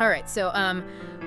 All right, so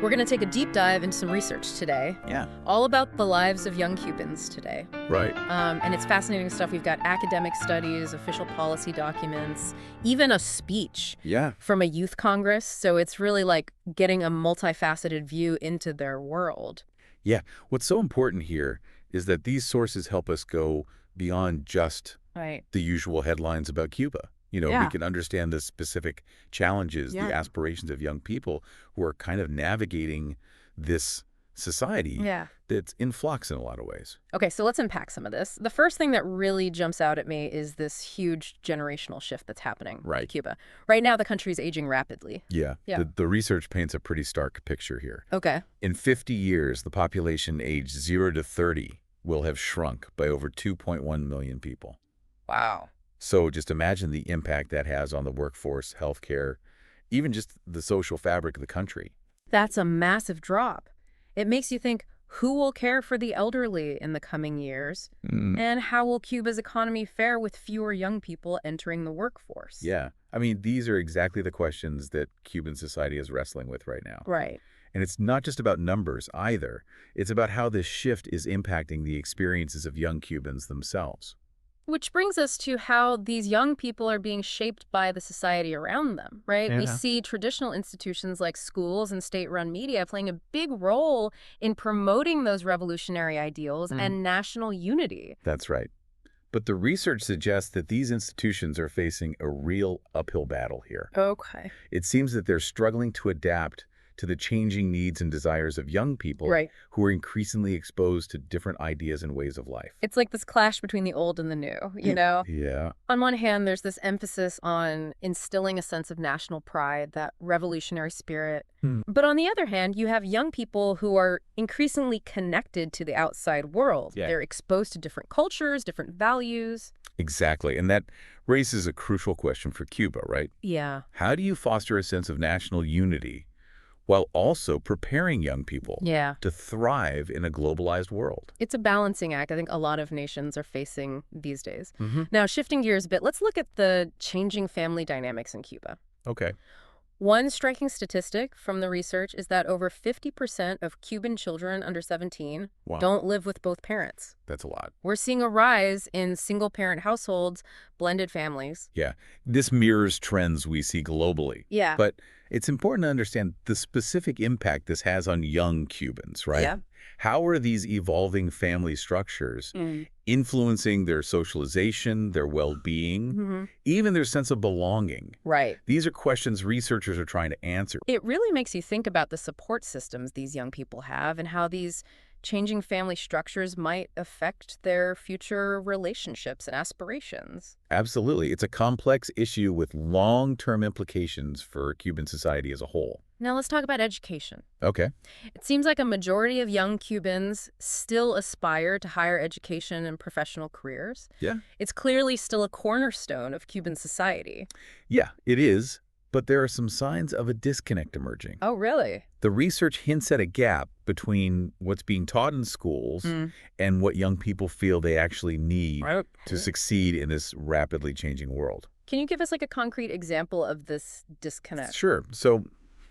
we're going to take a deep dive into some research today, Yeah. all about the lives of young Cubans today. Right. And it's fascinating stuff. We've got academic studies, official policy documents, even a speech Yeah. from a youth congress. So it's really like getting a multifaceted view into their world. Yeah. What's so important here is that these sources help us go beyond just Right. the usual headlines about Cuba. We Yeah. can understand the specific challenges, Yeah. the aspirations of young people who are kind of navigating this society Yeah. that's in flux in a lot of ways. Okay, so let's unpack some of this. The first thing that really jumps out at me is this huge generational shift that's happening in Right. Cuba. Right now, the country's aging rapidly. Yeah. Yeah. The research paints a pretty stark picture here. Okay. In 50 years, the population aged 0 to 30 will have shrunk by over 2.1 million people. Wow. So just imagine the impact that has on the workforce, healthcare, even just the social fabric of the country. That's a massive drop. It makes you think, who will care for the elderly in the coming years? And how will Cuba's economy fare with fewer young people entering the workforce? Yeah. I mean, these are exactly the questions that Cuban society is wrestling with right now. Right. And it's not just about numbers either. It's about how this shift is impacting the experiences of young Cubans themselves. Which brings us to how these young people are being shaped by the society around them, right? We Yeah. see traditional institutions like schools and state-run media playing a big role in promoting those revolutionary ideals and national unity. That's right. But the research suggests that these institutions are facing a real uphill battle here. Okay. It seems that they're struggling to adapt to the changing needs and desires of young people Right. who are increasingly exposed to different ideas and ways of life. It's like this clash between the old and the new, you know? Yeah. On one hand, there's this emphasis on instilling a sense of national pride, that revolutionary spirit. But on the other hand, you have young people who are increasingly connected to the outside world. Yeah. They're exposed to different cultures, different values. Exactly. And that raises a crucial question for Cuba, right? Yeah. How do you foster a sense of national unity while also preparing young people Yeah. to thrive in a globalized world? It's a balancing act I think a lot of nations are facing these days. Mm-hmm. Now, shifting gears a bit, let's look at the changing family dynamics in Cuba. Okay. One striking statistic from the research is that over 50% of Cuban children under 17 Wow. don't live with both parents. That's a lot. We're seeing a rise in single-parent households, blended families. Yeah. This mirrors trends we see globally. Yeah. But it's important to understand the specific impact this has on young Cubans, right? Yeah. How are these evolving family structures influencing their socialization, their well-being, even their sense of belonging? Right. These are questions researchers are trying to answer. It really makes you think about the support systems these young people have and how these changing family structures might affect their future relationships and aspirations. Absolutely. It's a complex issue with long-term implications for Cuban society as a whole. Now let's talk about education. Okay. It seems like a majority of young Cubans still aspire to higher education and professional careers. Yeah. It's clearly still a cornerstone of Cuban society. Yeah, it is. But there are some signs of a disconnect emerging. Oh, really? The research hints at a gap between what's being taught in schools and what young people feel they actually need to succeed in this rapidly changing world. Can you give us like a concrete example of this disconnect? Sure. So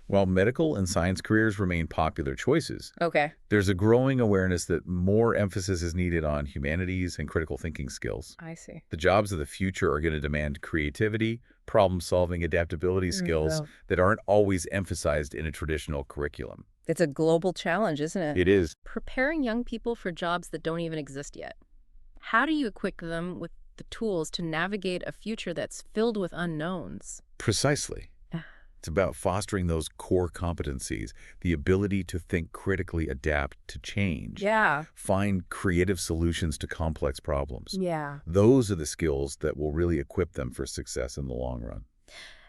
while medical and science careers remain popular choices, Okay. there's a growing awareness that more emphasis is needed on humanities and critical thinking skills. I see. The jobs of the future are going to demand creativity, problem-solving, adaptability skills that aren't always emphasized in a traditional curriculum. It's a global challenge, isn't it? It is. Preparing young people for jobs that don't even exist yet. How do you equip them with the tools to navigate a future that's filled with unknowns? Precisely. It's about fostering those core competencies, the ability to think critically, adapt to change, Yeah. find creative solutions to complex problems. Yeah. Those are the skills that will really equip them for success in the long run.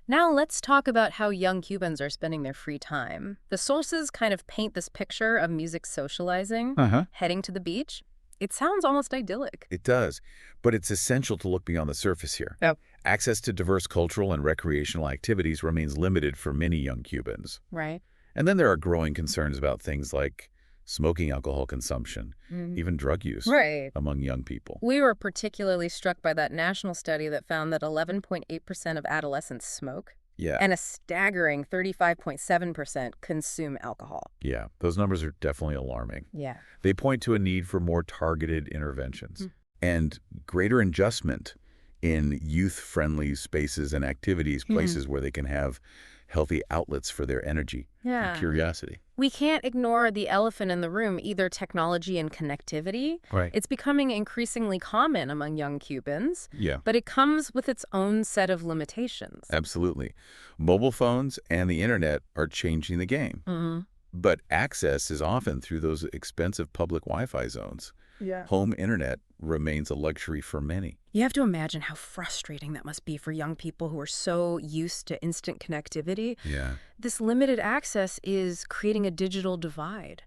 Now let's talk about how young Cubans are spending their free time. The sources kind of paint this picture of music socializing, heading to the beach. It sounds almost idyllic. It does, but it's essential to look beyond the surface here. Yep. Access to diverse cultural and recreational activities remains limited for many young Cubans. Right. And then there are growing concerns about things like smoking, alcohol consumption, even drug use among young people. We were particularly struck by that national study that found that 11.8% of adolescents smoke. Yeah. And a staggering 35.7% consume alcohol. Yeah, those numbers are definitely alarming. Yeah. They point to a need for more targeted interventions and greater adjustment in youth-friendly spaces and activities, places where they can have healthy outlets for their energy and curiosity. We can't ignore the elephant in the room, either technology and connectivity. Right. It's becoming increasingly common among young Cubans, Yeah. but it comes with its own set of limitations. Absolutely. Mobile phones and the internet are changing the game. But access is often through those expensive public Wi-Fi zones. Yeah. Home internet remains a luxury for many. You have to imagine how frustrating that must be for young people who are so used to instant connectivity. Yeah. This limited access is creating a digital divide,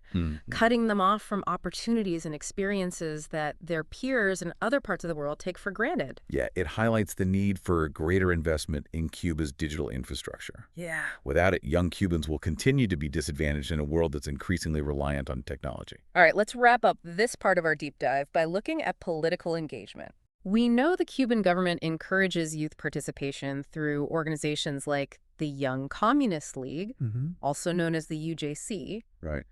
cutting them off from opportunities and experiences that their peers in other parts of the world take for granted. Yeah, it highlights the need for greater investment in Cuba's digital infrastructure. Yeah. Without it, young Cubans will continue to be disadvantaged in a world that's increasingly reliant on technology. All right, let's wrap up this part of our deep dive by looking at political engagement. We know the Cuban government encourages youth participation through organizations like the Young Communist League, also known as the UJC. Right.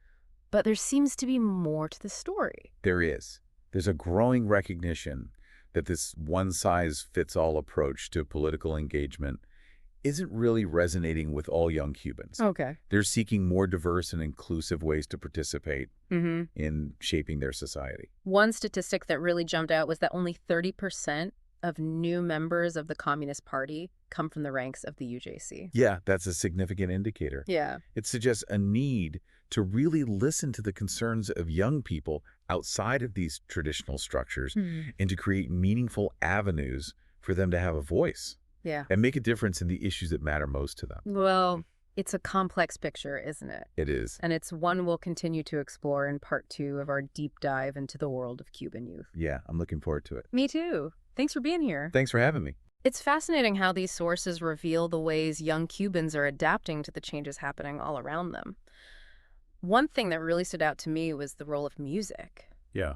But there seems to be more to the story. There is. There's a growing recognition that this one-size-fits-all approach to political engagement isn't really resonating with all young Cubans. Okay. They're seeking more diverse and inclusive ways to participate in shaping their society. One statistic that really jumped out was that only 30% of new members of the Communist Party come from the ranks of the UJC. Yeah, that's a significant indicator. Yeah. It suggests a need to really listen to the concerns of young people outside of these traditional structures and to create meaningful avenues for them to have a voice. Yeah. And make a difference in the issues that matter most to them. Well, it's a complex picture, isn't it? It is. And it's one we'll continue to explore in part 2 of our deep dive into the world of Cuban youth. Yeah, I'm looking forward to it. Me too. Thanks for being here. Thanks for having me. It's fascinating how these sources reveal the ways young Cubans are adapting to the changes happening all around them. One thing that really stood out to me was the role of music. Yeah.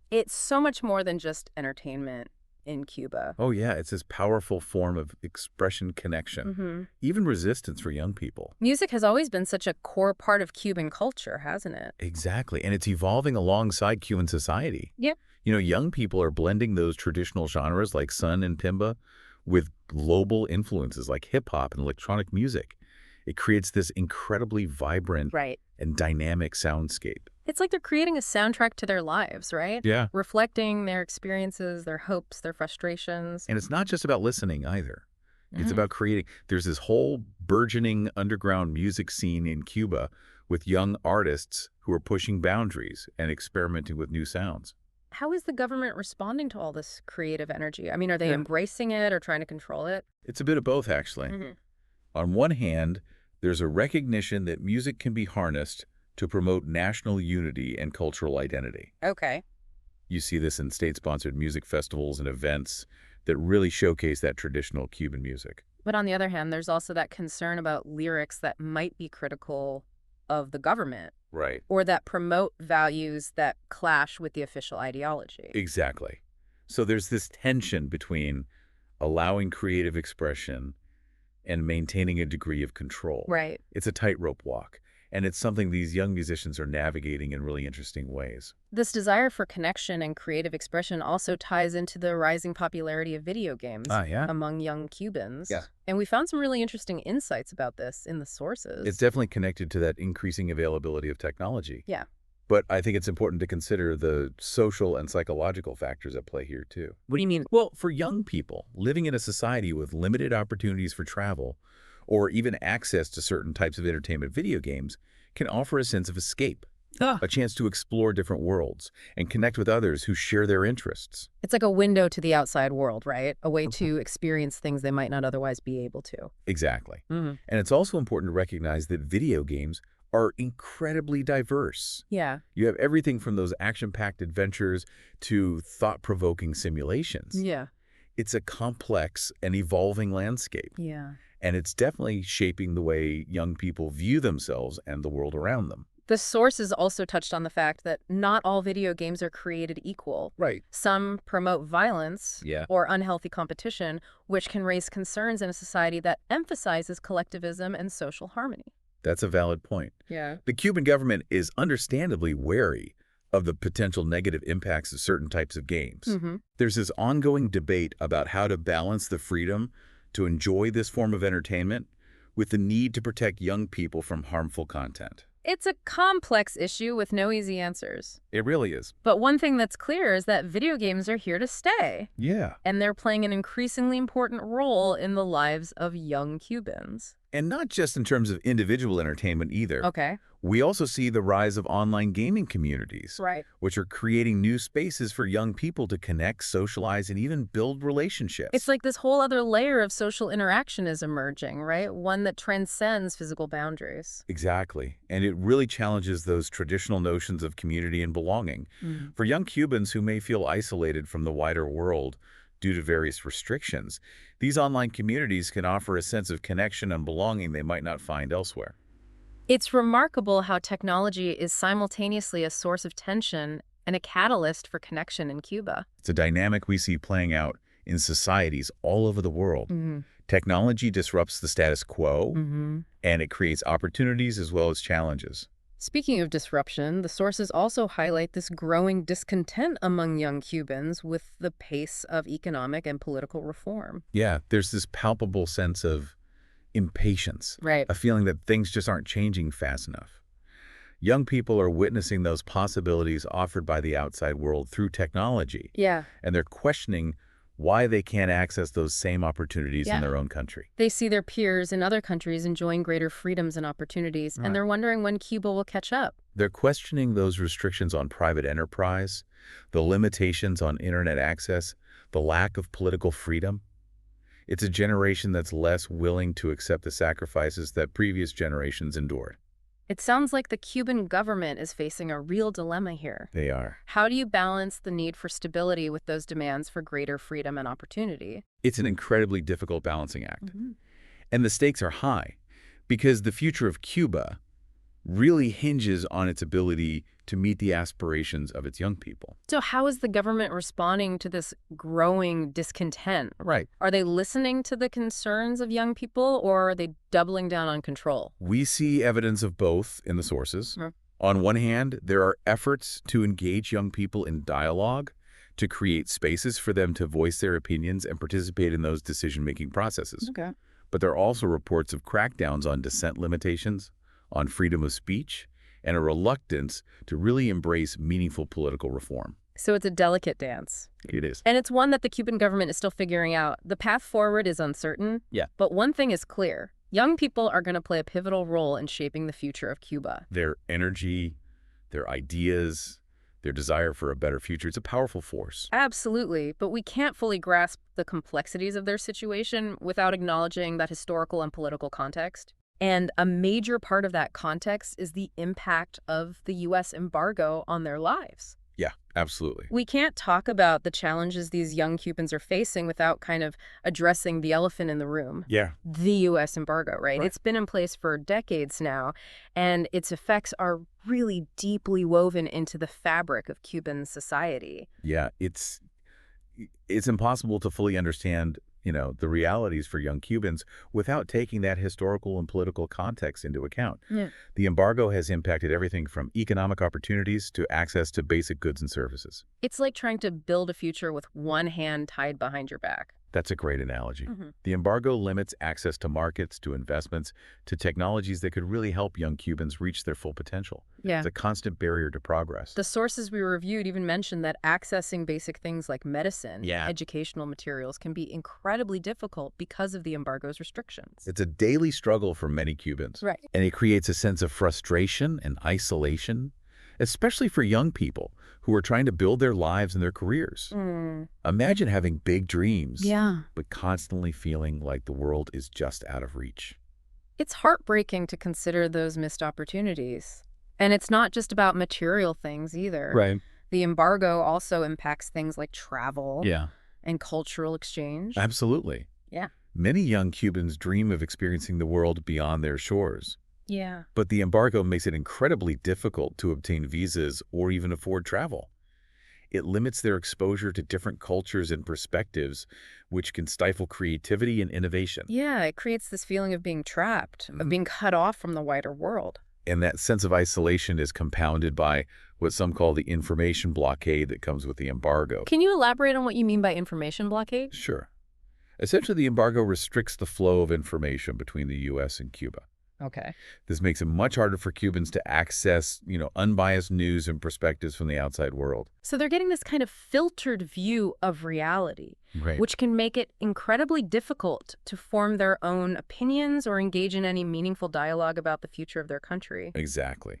It's so much more than just entertainment in Cuba. Oh, yeah. It's this powerful form of expression connection, even resistance for young people. Music has always been such a core part of Cuban culture, hasn't it? Exactly. And it's evolving alongside Cuban society. Yep. You know, young people are blending those traditional genres like son and timba with global influences like hip-hop and electronic music. It creates this incredibly vibrant and dynamic soundscape. It's like they're creating a soundtrack to their lives, right? Yeah. Reflecting their experiences, their hopes, their frustrations. And it's not just about listening either. It's about creating. There's this whole burgeoning underground music scene in Cuba with young artists who are pushing boundaries and experimenting with new sounds. How is the government responding to all this creative energy? I mean, are they embracing it or trying to control it? It's a bit of both, actually. On one hand, there's a recognition that music can be harnessed to promote national unity and cultural identity. Okay. You see this in state-sponsored music festivals and events that really showcase that traditional Cuban music. But on the other hand, there's also that concern about lyrics that might be critical of the government. Right. Or that promote values that clash with the official ideology. Exactly. So there's this tension between allowing creative expression and maintaining a degree of control. Right. It's a tightrope walk. And it's something these young musicians are navigating in really interesting ways. This desire for connection and creative expression also ties into the rising popularity of video games among young Cubans. Yeah. And we found some really interesting insights about this in the sources. It's definitely connected to that increasing availability of technology. Yeah. But I think it's important to consider the social and psychological factors at play here, too. What do you mean? Well, for young people, living in a society with limited opportunities for travel or even access to certain types of entertainment video games can offer a sense of escape, a chance to explore different worlds and connect with others who share their interests. It's like a window to the outside world, right? A way to experience things they might not otherwise be able to. Exactly. And it's also important to recognize that video games are incredibly diverse. Yeah. You have everything from those action-packed adventures to thought-provoking simulations. Yeah. It's a complex and evolving landscape. Yeah. And it's definitely shaping the way young people view themselves and the world around them. The sources also touched on the fact that not all video games are created equal. Right. Some promote violence or unhealthy competition, which can raise concerns in a society that emphasizes collectivism and social harmony. That's a valid point. Yeah. The Cuban government is understandably wary of the potential negative impacts of certain types of games. There's this ongoing debate about how to balance the freedom to enjoy this form of entertainment with the need to protect young people from harmful content. It's a complex issue with no easy answers. It really is. But one thing that's clear is that video games are here to stay. Yeah. And they're playing an increasingly important role in the lives of young Cubans. And not just in terms of individual entertainment either. Okay. We also see the rise of online gaming communities, Right. which are creating new spaces for young people to connect, socialize, and even build relationships. It's like this whole other layer of social interaction is emerging, right? One that transcends physical boundaries. Exactly. And it really challenges those traditional notions of community and belonging. For young Cubans who may feel isolated from the wider world due to various restrictions, these online communities can offer a sense of connection and belonging they might not find elsewhere. It's remarkable how technology is simultaneously a source of tension and a catalyst for connection in Cuba. It's a dynamic we see playing out in societies all over the world. Technology disrupts the status quo, and it creates opportunities as well as challenges. Speaking of disruption, the sources also highlight this growing discontent among young Cubans with the pace of economic and political reform. Yeah, there's this palpable sense of impatience, Right. a feeling that things just aren't changing fast enough. Young people are witnessing those possibilities offered by the outside world through technology, Yeah. and they're questioning why they can't access those same opportunities in their own country. They see their peers in other countries enjoying greater freedoms and opportunities, and they're wondering when Cuba will catch up. They're questioning those restrictions on private enterprise, the limitations on internet access, the lack of political freedom. It's a generation that's less willing to accept the sacrifices that previous generations endured. It sounds like the Cuban government is facing a real dilemma here. They are. How do you balance the need for stability with those demands for greater freedom and opportunity? It's an incredibly difficult balancing act. And the stakes are high because the future of Cuba really hinges on its ability to meet the aspirations of its young people. So how is the government responding to this growing discontent? Right. Are they listening to the concerns of young people, or are they doubling down on control? We see evidence of both in the sources. On one hand, there are efforts to engage young people in dialogue, to create spaces for them to voice their opinions and participate in those decision-making processes. Okay. But there are also reports of crackdowns on dissent limitations, on freedom of speech, and a reluctance to really embrace meaningful political reform. So it's a delicate dance. It is. And it's one that the Cuban government is still figuring out. The path forward is uncertain. Yeah. But one thing is clear. Young people are going to play a pivotal role in shaping the future of Cuba. Their energy, their ideas, their desire for a better future, it's a powerful force. Absolutely. But we can't fully grasp the complexities of their situation without acknowledging that historical and political context. And a major part of that context is the impact of the U.S. embargo on their lives. Yeah, absolutely. We can't talk about the challenges these young Cubans are facing without kind of addressing the elephant in the room. Yeah. The U.S. embargo, right? It's been in place for decades now, and its effects are really deeply woven into the fabric of Cuban society. Yeah, it's impossible to fully understand the realities for young Cubans without taking that historical and political context into account. Yeah. The embargo has impacted everything from economic opportunities to access to basic goods and services. It's like trying to build a future with one hand tied behind your back. That's a great analogy. The embargo limits access to markets, to investments, to technologies that could really help young Cubans reach their full potential. Yeah. It's a constant barrier to progress. The sources we reviewed even mentioned that accessing basic things like medicine, educational materials can be incredibly difficult because of the embargo's restrictions. It's a daily struggle for many Cubans. Right. And it creates a sense of frustration and isolation, especially for young people who are trying to build their lives and their careers. Imagine having big dreams, but constantly feeling like the world is just out of reach. It's heartbreaking to consider those missed opportunities. And it's not just about material things either. Right. The embargo also impacts things like travel Yeah. and cultural exchange. Absolutely. Yeah. Many young Cubans dream of experiencing the world beyond their shores. Yeah. But the embargo makes it incredibly difficult to obtain visas or even afford travel. It limits their exposure to different cultures and perspectives, which can stifle creativity and innovation. Yeah, it creates this feeling of being trapped, of being cut off from the wider world. And that sense of isolation is compounded by what some call the information blockade that comes with the embargo. Can you elaborate on what you mean by information blockade? Sure. Essentially, the embargo restricts the flow of information between the U.S. and Cuba. Okay. This makes it much harder for Cubans to access, unbiased news and perspectives from the outside world. So they're getting this kind of filtered view of reality, Right. which can make it incredibly difficult to form their own opinions or engage in any meaningful dialogue about the future of their country. Exactly.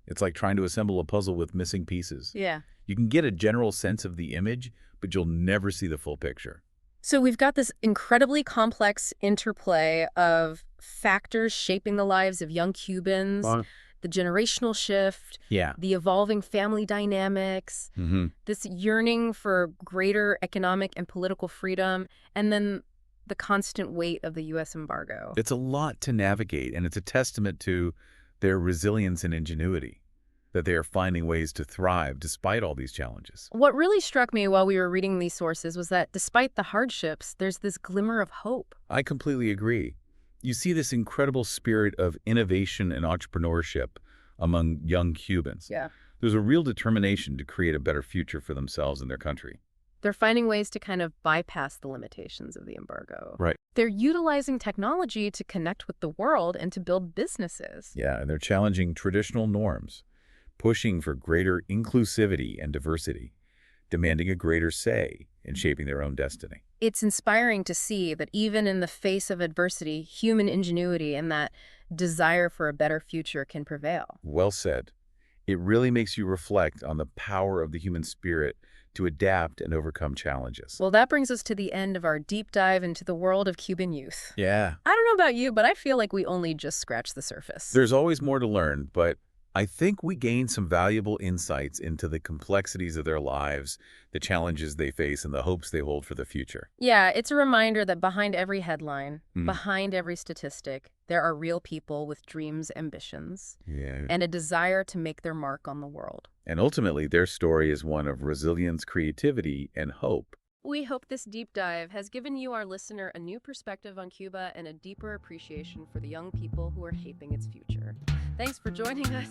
It's like trying to assemble a puzzle with missing pieces. Yeah. You can get a general sense of the image, but you'll never see the full picture. So we've got this incredibly complex interplay of factors shaping the lives of young Cubans, the generational shift, Yeah. the evolving family dynamics, this yearning for greater economic and political freedom, and then the constant weight of the U.S. embargo. It's a lot to navigate, and it's a testament to their resilience and ingenuity, that they are finding ways to thrive despite all these challenges. What really struck me while we were reading these sources was that despite the hardships, there's this glimmer of hope. I completely agree. You see this incredible spirit of innovation and entrepreneurship among young Cubans. Yeah. There's a real determination to create a better future for themselves and their country. They're finding ways to kind of bypass the limitations of the embargo. Right. They're utilizing technology to connect with the world and to build businesses. Yeah, and they're challenging traditional norms, pushing for greater inclusivity and diversity, demanding a greater say in shaping their own destiny. It's inspiring to see that even in the face of adversity, human ingenuity and that desire for a better future can prevail. Well said. It really makes you reflect on the power of the human spirit to adapt and overcome challenges. Well, that brings us to the end of our deep dive into the world of Cuban youth. Yeah. I don't know about you, but I feel like we only just scratched the surface. There's always more to learn, but I think we gained some valuable insights into the complexities of their lives, the challenges they face, and the hopes they hold for the future. Yeah, it's a reminder that behind every headline, behind every statistic, there are real people with dreams, ambitions, and a desire to make their mark on the world. And ultimately, their story is one of resilience, creativity, and hope. We hope this deep dive has given you, our listener, a new perspective on Cuba and a deeper appreciation for the young people who are shaping its future. Thanks for joining us.